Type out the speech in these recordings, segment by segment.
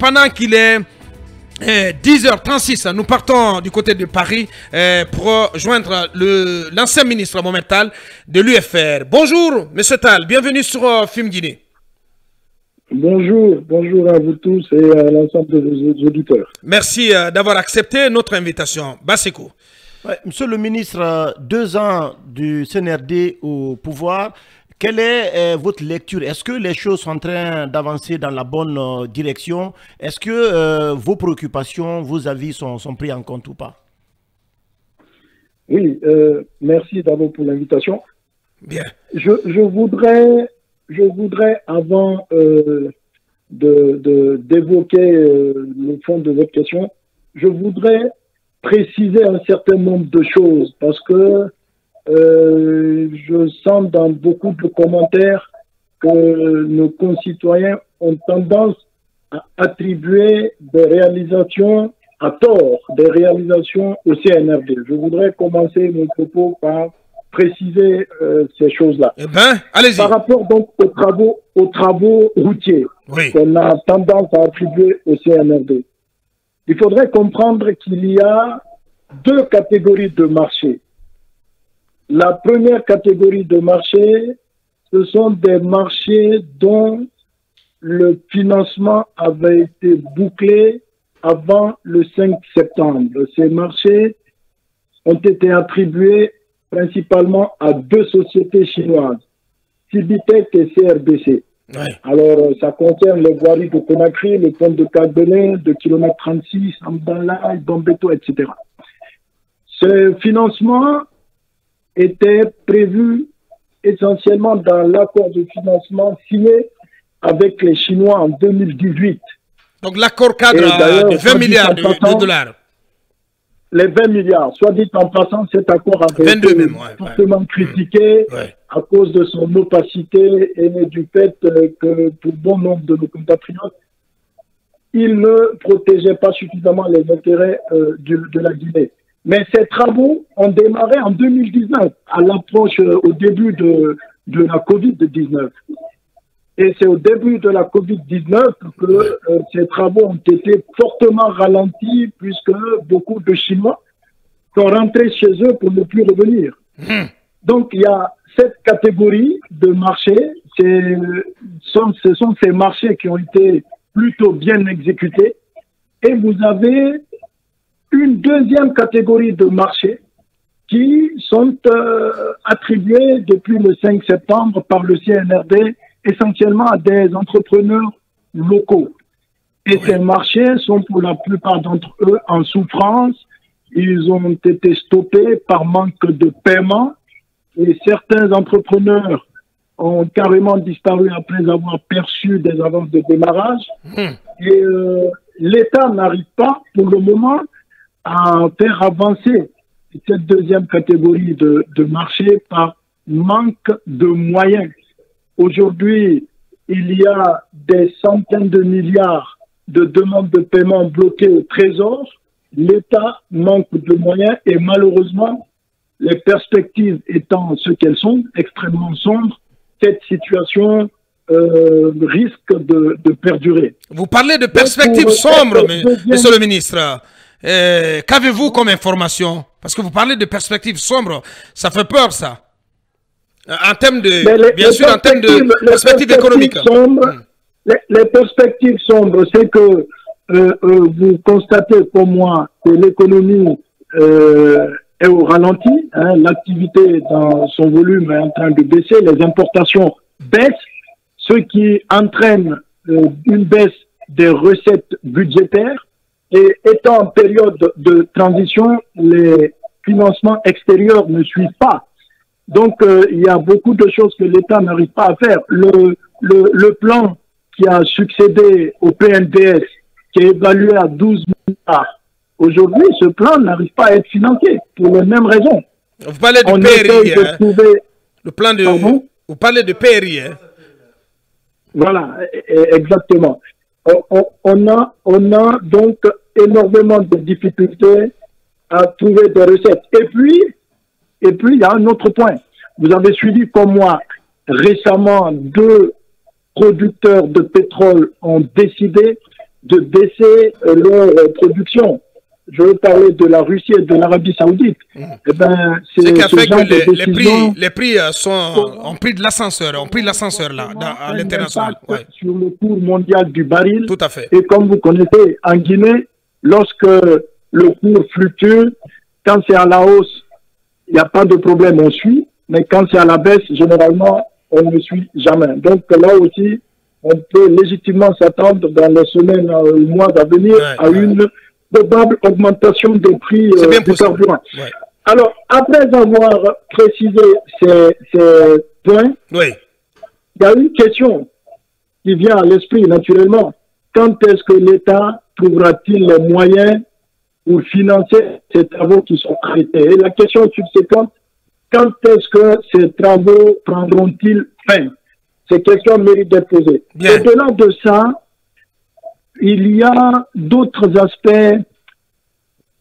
pendant qu'il est 10h36, nous partons du côté de Paris pour joindre l'ancien ministre Mohamed Tal de l'UFR. Bonjour, monsieur Tal, bienvenue sur Film Guinée. Bonjour, bonjour à vous tous et à l'ensemble de vos auditeurs. Merci d'avoir accepté notre invitation. Basseko. Ouais, monsieur le ministre, 2 ans du CNRD au pouvoir, quelle est votre lecture? Est-ce que les choses sont en train d'avancer dans la bonne direction? Est-ce que vos préoccupations, vos avis sont pris en compte ou pas? Oui, merci d'abord pour l'invitation. Bien. Je voudrais avant d'évoquer le fond de votre question, je voudrais préciser un certain nombre de choses parce que je sens dans beaucoup de commentaires que nos concitoyens ont tendance à attribuer des réalisations à tort, des réalisations au CNRD. Je voudrais commencer mon propos par préciser ces choses-là. Eh bien, allez-y. Par rapport donc aux travaux routiers qu'on a tendance à attribuer au CNRD, il faudrait comprendre qu'il y a 2 catégories de marchés. La première catégorie de marchés, ce sont des marchés dont le financement avait été bouclé avant le 5 septembre. Ces marchés ont été attribués principalement à 2 sociétés chinoises, Cibitec et CRBC. Ouais. Alors, ça concerne les voiries de Conakry, le pont de Cagbelin, de kilomètre 36, Amdala, Bambeto, etc. Ce financement était prévu essentiellement dans l'accord de financement signé avec les Chinois en 2018. Donc l'accord cadre de 20 milliards de dollars. Les 20 milliards, soit dit en passant, cet accord avait été fortement critiqué à cause de son opacité et du fait que pour bon nombre de nos compatriotes, il ne protégeait pas suffisamment les intérêts de la Guinée. Mais ces travaux ont démarré en 2019, à l'approche, au début de la Covid-19. Et c'est au début de la Covid-19 que ces travaux ont été fortement ralentis puisque beaucoup de Chinois sont rentrés chez eux pour ne plus revenir. Donc il y a cette catégorie de marchés, ce sont ces marchés qui ont été plutôt bien exécutés. Et vous avez une deuxième catégorie de marchés qui sont attribués depuis le 5 septembre par le CNRD essentiellement à des entrepreneurs locaux. Et ces marchés sont pour la plupart d'entre eux en souffrance. Ils ont été stoppés par manque de paiement et certains entrepreneurs ont carrément disparu après avoir perçu des avances de démarrage. Et l'État n'arrive pas pour le moment à faire avancer cette deuxième catégorie de marché par manque de moyens. Aujourd'hui, il y a des centaines de milliards de demandes de paiement bloquées au Trésor. L'État manque de moyens et malheureusement, les perspectives étant ce qu'elles sont, extrêmement sombres, cette situation risque de perdurer. Vous parlez de perspectives sombres, monsieur le ministre. Qu'avez-vous comme information? Parce que vous parlez de perspectives sombres, ça fait peur ça. En termes de, bien sûr, en termes de perspectives économiques. Les perspectives sombres, c'est que vous constatez comme moi que l'économie est au ralenti, hein, l'activité dans son volume est en train de baisser, les importations baissent, ce qui entraîne une baisse des recettes budgétaires. Et étant en période de transition, les financements extérieurs ne suivent pas. Donc, il y a beaucoup de choses que l'État n'arrive pas à faire. Le plan qui a succédé au PNDS, qui est évalué à 12 milliards, aujourd'hui, ce plan n'arrive pas à être financé pour les mêmes raisons. Vous parlez de PRI, hein? Le plan de... Pardon? Vous parlez de PRI, hein? Voilà, exactement. On a donc énormément de difficultés à trouver des recettes. Et puis, il y a un autre point. Vous avez suivi comme moi, récemment, 2 producteurs de pétrole ont décidé de baisser leur production. Je veux parler de la Russie et de l'Arabie Saoudite. Eh ben, c'est ce qui a fait que les prix ont pris de l'ascenseur, là, à l'international. Ouais. Sur le cours mondial du baril. Tout à fait. Et comme vous connaissez, en Guinée, lorsque le cours fluctue, quand c'est à la hausse, il n'y a pas de problème, on suit. Mais quand c'est à la baisse, généralement, on ne suit jamais. Donc là aussi, on peut légitimement s'attendre dans les semaines ou mois à venir à une probable augmentation des prix du carburant. Ouais. Alors, après avoir précisé ces points, il y a une question qui vient à l'esprit naturellement. Quand est-ce que l'État trouvera-t-il les moyens pour financer ces travaux qui sont arrêtés? Et la question subséquente, quand est-ce que ces travaux prendront-ils fin? Ces questions méritent d'être posées. Au-delà de ça, il y a d'autres aspects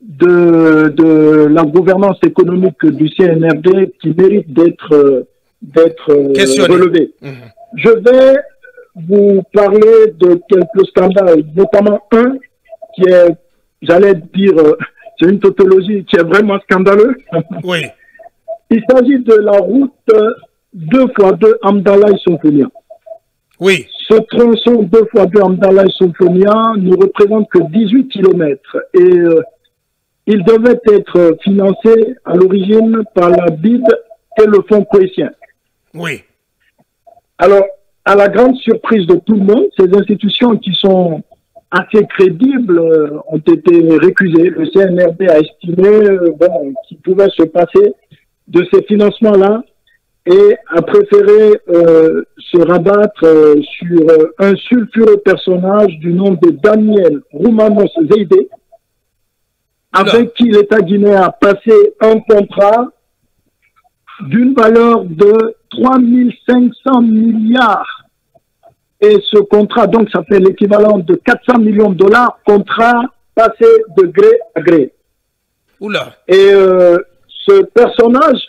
de la gouvernance économique du CNRD qui méritent d'être relevés. Je vais vous parler de quelques scandales, notamment un qui est, j'allais dire, c'est une tautologie qui est vraiment scandaleux. Oui. Il s'agit de la route 2x2 Amdalaï-Somphonia. Oui. Ce tronçon 2x2 Amdalaï-Somphonia ne représente que 18 km et il devait être financé à l'origine par la BID et le fonds cohésien. Oui. Alors, à la grande surprise de tout le monde, ces institutions qui sont assez crédibles ont été récusées. Le CNRD a estimé qu'il pouvait se passer de ces financements-là et a préféré se rabattre sur un sulfureux personnage du nom de Daniel Roumanos Zeide, avec qui l'État guinéen a passé un contrat d'une valeur de 3500 milliards. Et ce contrat, donc, ça fait l'équivalent de 400 millions de dollars, contrat passé de gré à gré. Oula. Et ce personnage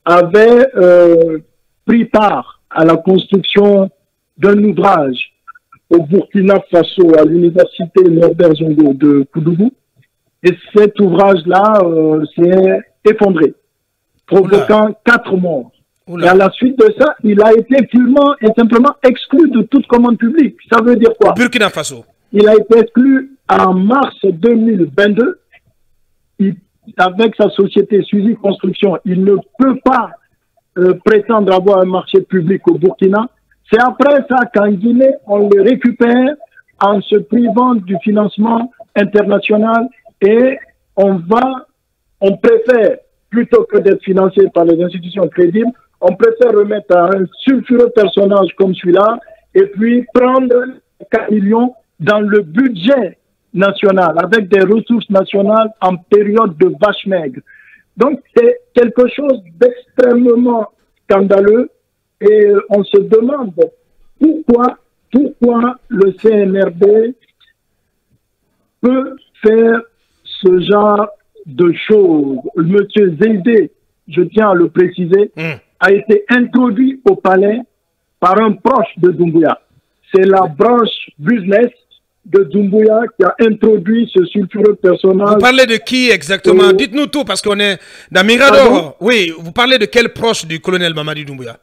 avait pris part à la construction d'un ouvrage au Burkina Faso, à l'université Norbert Zongo de Koudougou. Et cet ouvrage-là s'est effondré, provoquant 4 morts. Et à la suite de ça, il a été purement et simplement exclu de toute commande publique. Ça veut dire quoi? Burkina Faso. Il a été exclu en mars 2022. Avec sa société Suzy Construction, il ne peut pas prétendre avoir un marché public au Burkina. C'est après ça qu'en Guinée, on le récupère en se privant du financement international et on préfère, plutôt que d'être financé par les institutions crédibles, on préfère remettre à un sulfureux personnage comme celui-là et puis prendre 4 millions dans le budget national, avec des ressources nationales en période de vache maigre. Donc, c'est quelque chose d'extrêmement scandaleux et on se demande pourquoi le CNRD peut faire ce genre de choses. Monsieur Zeide, je tiens à le préciser, a été introduit au palais par un proche de Doumbouya. C'est la branche business de Doumbouya qui a introduit ce sulfureux personnage. Vous parlez de qui exactement? Dites-nous tout, parce qu'on est dans Mirador. Oui, vous parlez de quel proche du colonel Mamadi Doumbouya?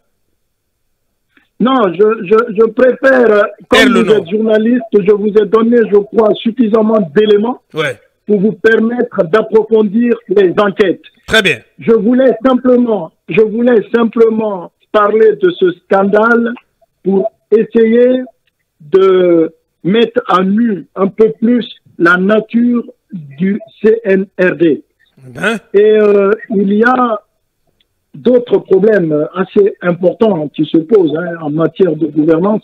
Non, je préfère, comme vous êtes journaliste, je vous ai donné, je crois, suffisamment d'éléments pour vous permettre d'approfondir les enquêtes. Très bien. Je voulais simplement parler de ce scandale pour essayer de mettre à nu un peu plus la nature du CNRD. Et il y a d'autres problèmes assez importants qui se posent en matière de gouvernance.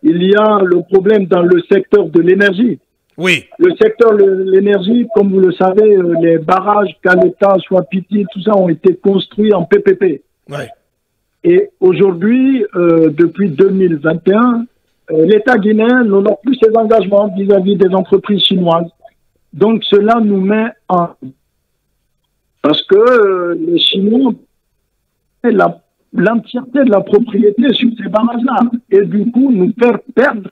Il y a le problème dans le secteur de l'énergie. Oui. Le secteur de l'énergie, comme vous le savez, les barrages Caleta, Swapiti, tout ça ont été construits en PPP. Et aujourd'hui, depuis 2021, l'État guinéen n'honore plus ses engagements vis-à-vis des entreprises chinoises. Donc cela nous met en... Parce que les Chinois ont l'entièreté de la propriété sur ces barrages-là. Et du coup, nous faire perdre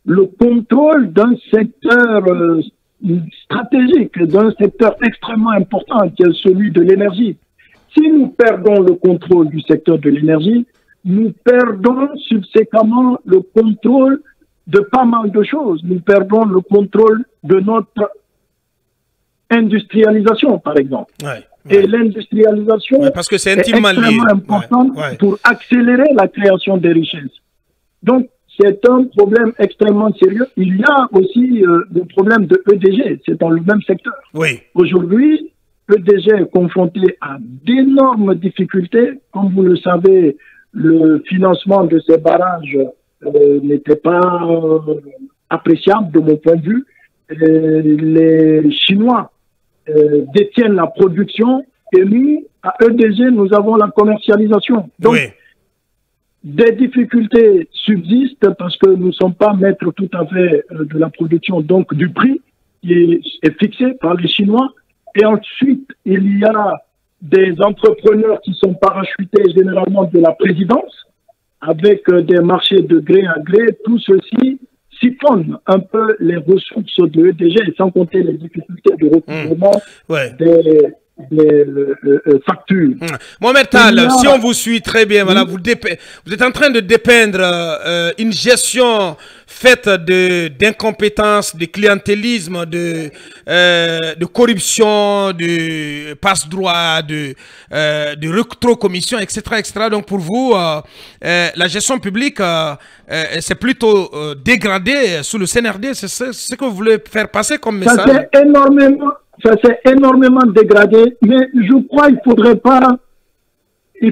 le contrôle d'un secteur stratégique, d'un secteur extrêmement important qui est celui de l'énergie. Si nous perdons le contrôle du secteur de l'énergie, nous perdons subséquemment le contrôle de pas mal de choses. Nous perdons le contrôle de notre industrialisation, par exemple. Et l'industrialisation parce que c'est intimement extrêmement importante pour accélérer la création des richesses. Donc, c'est un problème extrêmement sérieux. Il y a aussi le problème de EDG, c'est dans le même secteur. Aujourd'hui, EDG est confronté à d'énormes difficultés. Comme vous le savez, le financement de ces barrages n'était pas appréciable de mon point de vue. Les Chinois détiennent la production et nous, à EDG, nous avons la commercialisation. Donc, des difficultés subsistent parce que nous ne sommes pas maîtres tout à fait de la production, donc du prix qui est fixé par les Chinois. Et ensuite, il y a des entrepreneurs qui sont parachutés généralement de la présidence avec des marchés de gré à gré. Tout ceci siphonne un peu les ressources de EDG, sans compter les difficultés de recouvrement des factures. Mohamed Tal, si on vous suit très bien, voilà, vous êtes en train de dépeindre une gestion faite d'incompétence, de clientélisme, de corruption, de passe-droit, de rétrocommission, etc., etc. Donc pour vous, la gestion publique, c'est plutôt dégradé sous le CNRD. C'est ce que vous voulez faire passer comme message? Ça s'est énormément dégradé, mais je crois qu'il ne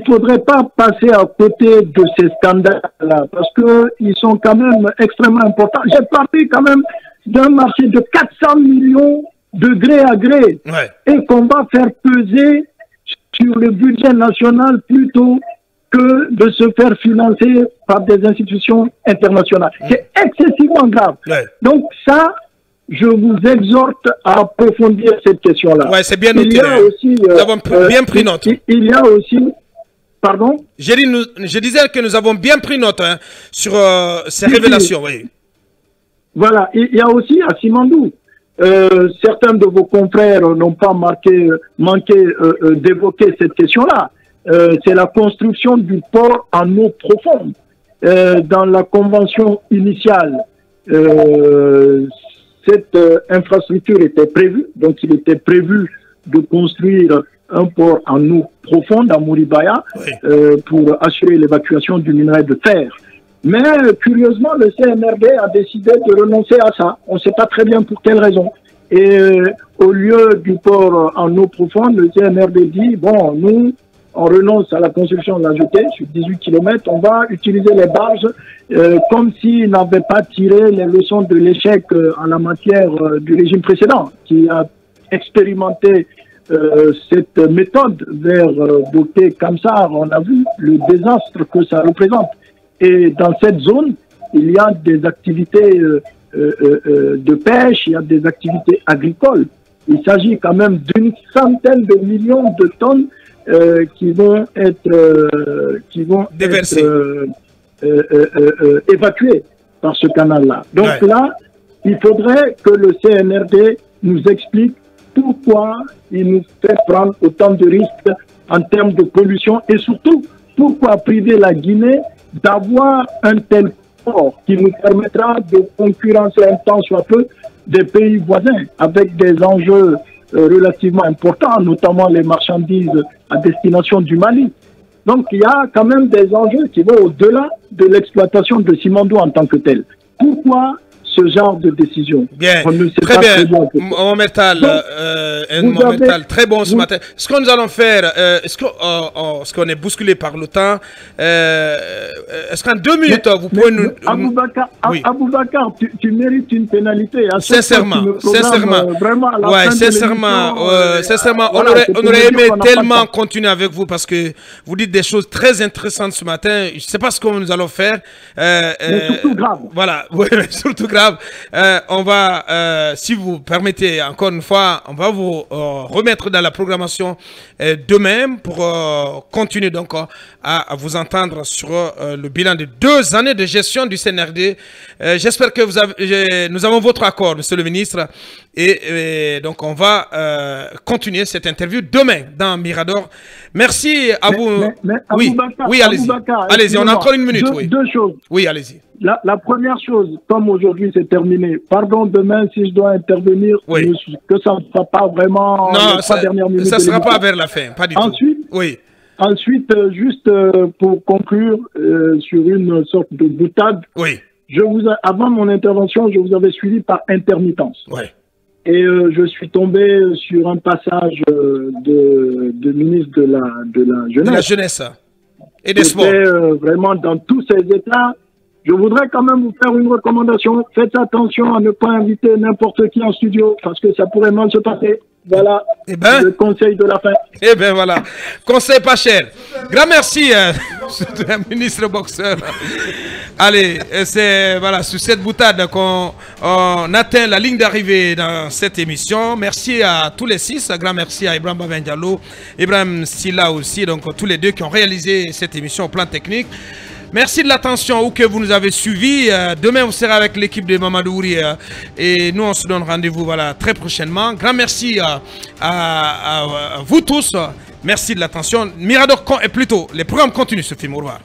faudrait pas passer à côté de ces scandales-là, parce qu'ils sont quand même extrêmement importants. J'ai parlé quand même d'un marché de 400 millions de gré à gré, et qu'on va faire peser sur le budget national plutôt que de se faire financer par des institutions internationales. C'est excessivement grave. Donc ça, je vous exhorte à approfondir cette question-là. C'est bien noté. Nous avons bien pris note. Il y a aussi... Pardon? Je disais que nous avons bien pris note sur ces révélations. Voilà. Il y a aussi à Simandou. Certains de vos confrères n'ont pas manqué d'évoquer cette question-là. C'est la construction du port en eau profonde. Dans la convention initiale, cette infrastructure était prévue, donc il était prévu de construire un port en eau profonde à Mouribaya pour assurer l'évacuation du minerai de fer. Mais curieusement, le CNRD a décidé de renoncer à ça. On ne sait pas très bien pour quelle raison. Et au lieu du port en eau profonde, le CNRD dit, bon, nous, on renonce à la construction de la jetée sur 18 km, on va utiliser les barges comme s'ils n'avaient pas tiré les leçons de l'échec en la matière du régime précédent, qui a expérimenté cette méthode vers Boké Kamsar. On a vu le désastre que ça représente. Et dans cette zone, il y a des activités de pêche, il y a des activités agricoles. Il s'agit quand même d'une centaine de millions de tonnes qui vont être évacués par ce canal-là. Donc là, il faudrait que le CNRD nous explique pourquoi il nous fait prendre autant de risques en termes de pollution et surtout pourquoi priver la Guinée d'avoir un tel port qui nous permettra de concurrencer un temps soit peu des pays voisins avec des enjeux relativement importants, notamment les marchandises à destination du Mali. Donc il y a quand même des enjeux qui vont au-delà de l'exploitation de Simandou en tant que tel. Pourquoi ce genre de décision? Bien, très bien. Mohamed Tal, très bon ce matin. Ce que nous allons faire, est-ce qu'on est bousculé par le temps, est-ce qu'en 2 minutes, vous pouvez nous... Aboubacar, tu mérites une pénalité. Sincèrement. Sincèrement, on aurait aimé tellement continuer avec vous parce que vous dites des choses très intéressantes ce matin. Je ne sais pas ce que nous allons faire. Mais surtout grave. Voilà, surtout grave. grave. On va, si vous permettez, encore une fois, on va vous remettre dans la programmation demain pour continuer donc à vous entendre sur le bilan de 2 années de gestion du CNRD. J'espère que nous avons votre accord, monsieur le ministre, et donc on va continuer cette interview demain dans Mirador. Merci à vous. Oui, allez-y. Allez-y, on a encore une minute. Deux choses. Oui, allez-y. La première chose, comme aujourd'hui c'est terminé, pardon demain si je dois intervenir, que ça ne sera pas vraiment... Non, ça ne sera pas vers la fin, pas du tout. Oui. Ensuite, juste pour conclure sur une sorte de boutade, avant mon intervention, je vous avais suivi par intermittence. Oui. Et je suis tombé sur un passage de ministre de la Jeunesse. De la Jeunesse et des Sports. Vraiment dans tous ces états. Je voudrais quand même vous faire une recommandation. Faites attention à ne pas inviter n'importe qui en studio parce que ça pourrait mal se passer. Voilà le conseil de la fin. Eh bien voilà, conseil pas cher. Grand merci, ministre boxeur. Allez, c'est voilà, sur cette boutade qu'on atteint la ligne d'arrivée dans cette émission. Merci à tous les 6. Grand merci à Ibrahim Babendialo, Ibrahim Silla aussi, donc tous les deux qui ont réalisé cette émission au plan technique. Merci de l'attention où que vous nous avez suivis. Demain, vous serez avec l'équipe de Mamadou Ouri. Et nous, on se donne rendez-vous voilà, très prochainement. Grand merci à vous tous. Merci de l'attention. Mirador et plutôt, les programmes continuent ce film. Au revoir.